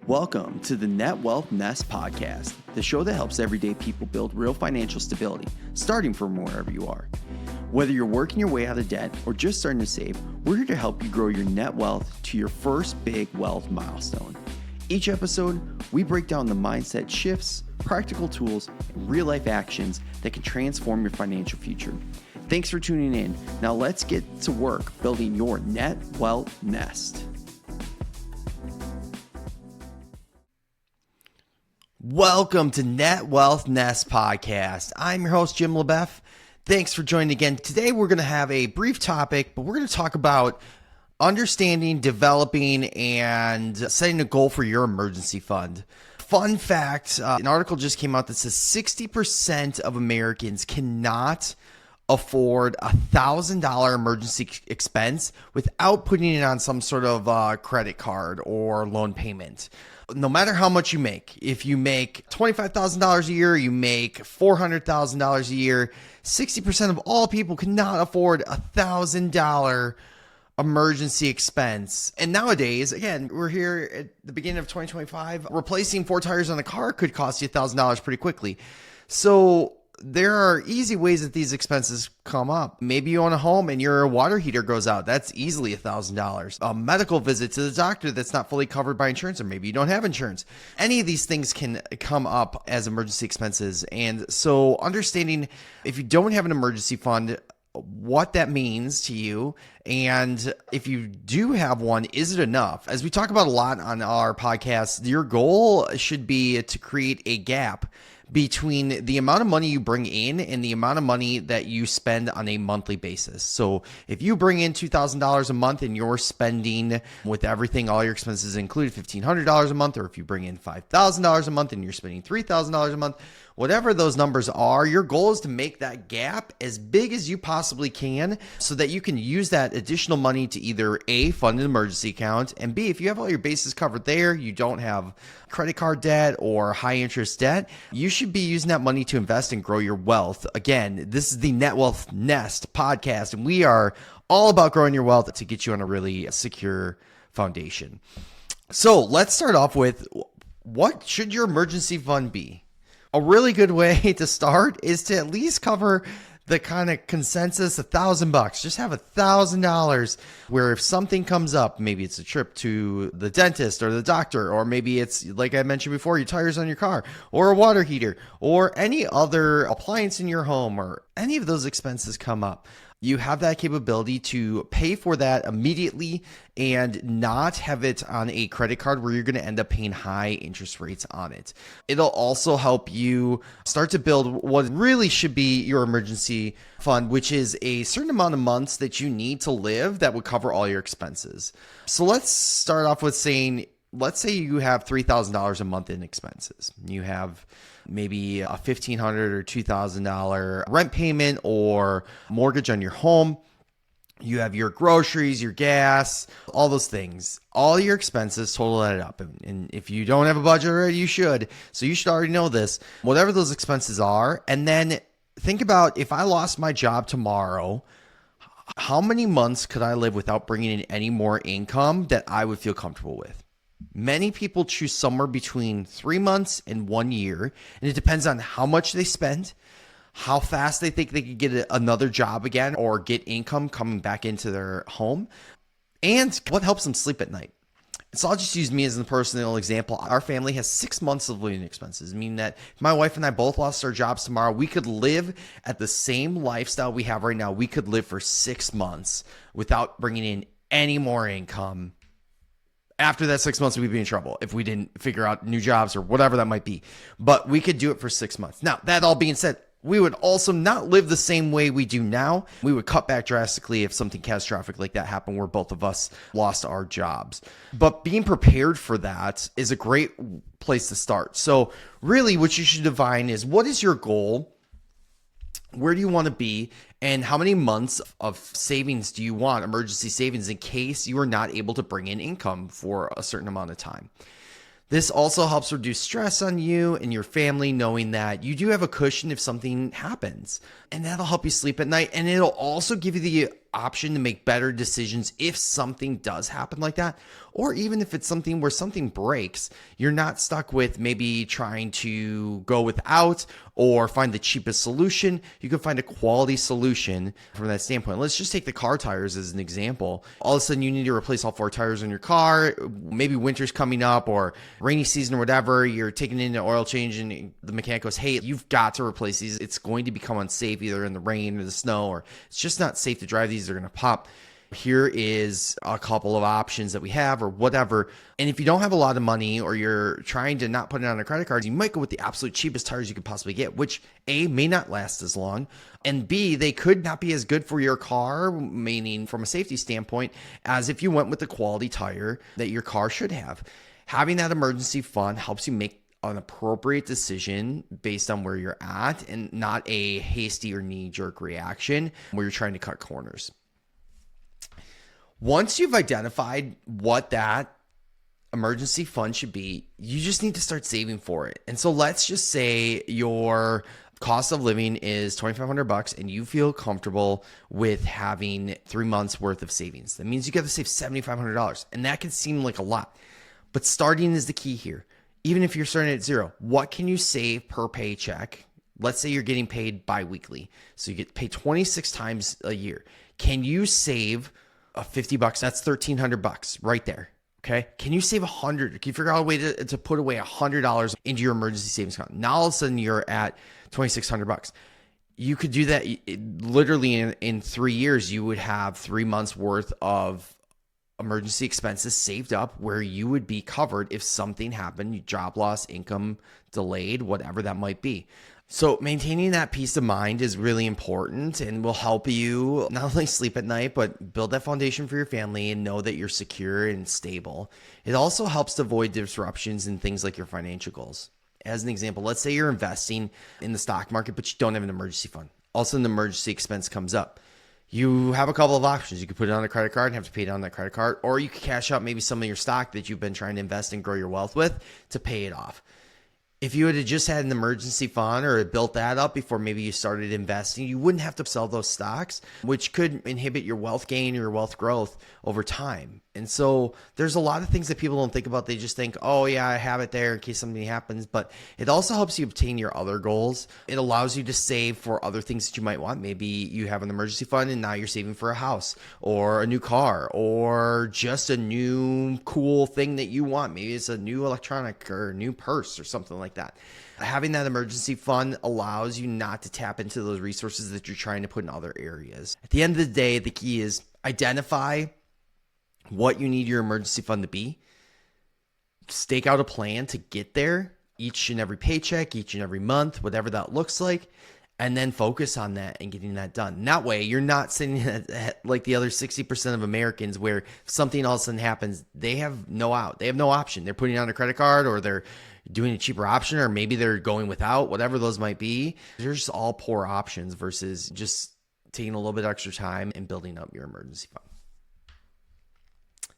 Welcome to the Net Wealth Nest podcast, the show that helps everyday people build real financial stability, starting from wherever you are. Whether you're working your way out of debt or just starting to save, we're here to help you grow your net wealth to your first big wealth milestone. Each episode, we break down the mindset shifts, practical tools, and real-life actions that can transform your financial future. Thanks for tuning in. Now let's get to work building your net wealth nest. Welcome to Net Wealth Nest Podcast. I'm your host, Jim LaBeouf. Thanks for joining again. Today, we're going to have a brief topic, but we're going to talk about understanding, developing, and setting a goal for your emergency fund. Fun fact, an article just came out that says 60% of Americans cannot afford $1,000 emergency expense without putting it on some sort of credit card or loan payment. No matter how much you make, if you make $25,000 a year, you make $400,000 a year, 60% of all people cannot afford $1,000 emergency expense. And nowadays, again, we're here at the beginning of 2025, replacing 4 tires on a car could cost you $1,000 pretty quickly. So there are easy ways that these expenses come up. Maybe you own a home and your water heater goes out. That's easily $1,000. A medical visit to the doctor that's not fully covered by insurance, or maybe you don't have insurance. Any of these things can come up as emergency expenses. And so understanding if you don't have an emergency fund, what that means to you, and if you do have one, is it enough? As we talk about a lot on our podcast, your goal should be to create a gap between the amount of money you bring in and the amount of money that you spend on a monthly basis. So if you bring in $2,000 a month and you're spending with everything, all your expenses included, $1,500 a month, or if you bring in $5,000 a month and you're spending $3,000 a month, whatever those numbers are, your goal is to make that gap as big as you possibly can so that you can use that additional money to either A, fund an emergency account, and B, if you have all your bases covered there, you don't have credit card debt or high interest debt, you should be using that money to invest and grow your wealth. Again, this is the Net Wealth Nest podcast, and we are all about growing your wealth to get you on a really secure foundation. So let's start off with, what should your emergency fund be? A really good way to start is to at least cover the kind of consensus, $1,000. Just have $1,000 where if something comes up, maybe it's a trip to the dentist or the doctor, or maybe it's, like I mentioned before, your tires on your car or a water heater or any other appliance in your home, or any of those expenses come up. You have that capability to pay for that immediately and not have it on a credit card where you're going to end up paying high interest rates on it. It'll also help you start to build what really should be your emergency fund, which is a certain amount of months that you need to live that would cover all your expenses. So let's start off with saying, let's say you have $3,000 a month in expenses. You have maybe a $1,500 or $2,000 rent payment or mortgage on your home. You have your groceries, your gas, all those things. All your expenses total that up. And if you don't have a budget already, you should. So you should already know this. Whatever those expenses are. And then think about, if I lost my job tomorrow, how many months could I live without bringing in any more income that I would feel comfortable with? Many people choose somewhere between 3 months and 1 year, and it depends on how much they spend, how fast they think they could get another job again or get income coming back into their home, and what helps them sleep at night. So I'll just use me as a personal example. Our family has 6 months of living expenses, meaning that if my wife and I both lost our jobs tomorrow, we could live at the same lifestyle we have right now. We could live for 6 months without bringing in any more income. After that 6 months, we'd be in trouble if we didn't figure out new jobs or whatever that might be. But we could do it for 6 months. Now, that all being said, we would also not live the same way we do now. We would cut back drastically if something catastrophic like that happened where both of us lost our jobs. But being prepared for that is a great place to start. So really what you should define is, what is your goal? Where do you want to be? And how many months of savings do you want, emergency savings, in case you are not able to bring in income for a certain amount of time? This also helps reduce stress on you and your family, knowing that you do have a cushion if something happens, and that'll help you sleep at night. And it'll also give you the option to make better decisions if something does happen like that, Or even if it's something where something breaks, you're not stuck with maybe trying to go without or find the cheapest solution. You can find a quality solution from that standpoint. Let's just take the car tires as an example. All of a sudden you need to replace all 4 tires on your car. Maybe winter's coming up or rainy season or whatever. You're taking in an oil change and the mechanic goes, hey, you've got to replace these. It's going to become unsafe either in the rain or the snow, or it's just not safe to drive these. They're going to pop. Here is a couple of options that we have or whatever. And if you don't have a lot of money or you're trying to not put it on a credit card, you might go with the absolute cheapest tires you could possibly get, which A, may not last as long, and B, they could not be as good for your car, meaning from a safety standpoint, as if you went with the quality tire that your car should have. Having that emergency fund helps you make an appropriate decision based on where you're at and not a hasty or knee-jerk reaction where you're trying to cut corners. Once you've identified what that emergency fund should be, you just need to start saving for it. And so let's just say your cost of living is $2,500 and you feel comfortable with having 3 months worth of savings. That means you got to save $7,500, and that can seem like a lot, but starting is the key here. Even if you're starting at zero, what can you save per paycheck? Let's say you're getting paid biweekly, so you get paid 26 times a year. Can you save $50? That's $1,300 right there. Okay. Can you save $100? Can you figure out a way to put away $100 into your emergency savings account? Now all of a sudden you're at $2,600. You could do that literally in 3 years. You would have 3 months worth of emergency expenses saved up where you would be covered if something happened, job loss, income delayed, whatever that might be. So maintaining that peace of mind is really important and will help you not only sleep at night, but build that foundation for your family and know that you're secure and stable. It also helps to avoid disruptions in things like your financial goals. As an example, let's say you're investing in the stock market, but you don't have an emergency fund. Also, an emergency expense comes up. You have a couple of options. You could put it on a credit card and have to pay down that credit card, or you could cash out maybe some of your stock that you've been trying to invest and grow your wealth with to pay it off. If you had just had an emergency fund or built that up before maybe you started investing, you wouldn't have to sell those stocks, which could inhibit your wealth gain or your wealth growth over time. And so there's a lot of things that people don't think about. They just think, oh yeah, I have it there in case something happens. But it also helps you obtain your other goals. It allows you to save for other things that you might want. Maybe you have an emergency fund and now you're saving for a house or a new car or just a new cool thing that you want. Maybe it's a new electronic or a new purse or something like that. Having that emergency fund allows you not to tap into those resources that you're trying to put in other areas. At the end of the day, the key is identify what you need your emergency fund to be, stake out a plan to get there each and every paycheck, each and every month, whatever that looks like, and then focus on that and getting that done. And that way, you're not sitting at like the other 60% of Americans where if something all of a sudden happens, they have no out. They have no option. They're putting it on a credit card or they're doing a cheaper option, or maybe they're going without, whatever those might be. They're just all poor options versus just taking a little bit extra time and building up your emergency fund.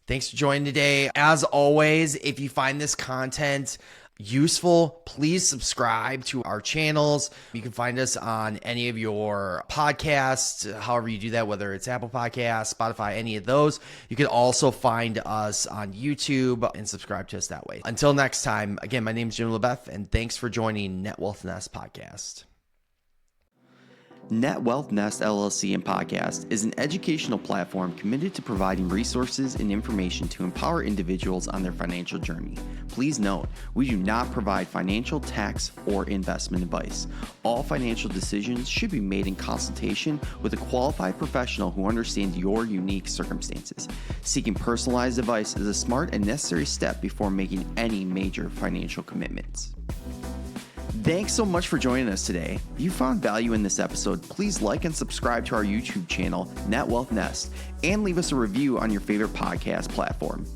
Thanks for joining today. As always, if you find this content useful, please subscribe to our channels. You can find us on any of your podcasts, however you do that, whether it's Apple Podcasts, Spotify, any of those. You can also find us on YouTube and subscribe to us that way. Until next time, again, my name is Jim LeBeff, and thanks for joining Net Wealth Nest Podcast. Net Wealth Nest LLC and Podcast is an educational platform committed to providing resources and information to empower individuals on their financial journey. Please note, we do not provide financial, tax, or investment advice. All financial decisions should be made in consultation with a qualified professional who understands your unique circumstances. Seeking personalized advice is a smart and necessary step before making any major financial commitments. Thanks so much for joining us today. If you found value in this episode, please like and subscribe to our YouTube channel, Net Wealth Nest, and leave us a review on your favorite podcast platform.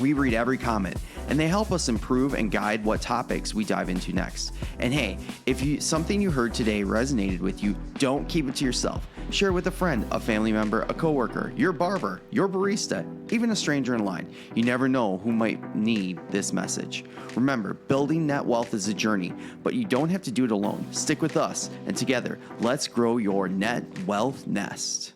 We read every comment, and they help us improve and guide what topics we dive into next. And hey, if something you heard today resonated with you, don't keep it to yourself. Share it with a friend, a family member, a coworker, your barber, your barista, even a stranger in line. You never know who might need this message. Remember, building net wealth is a journey, but you don't have to do it alone. Stick with us, and together, let's grow your net wealth nest.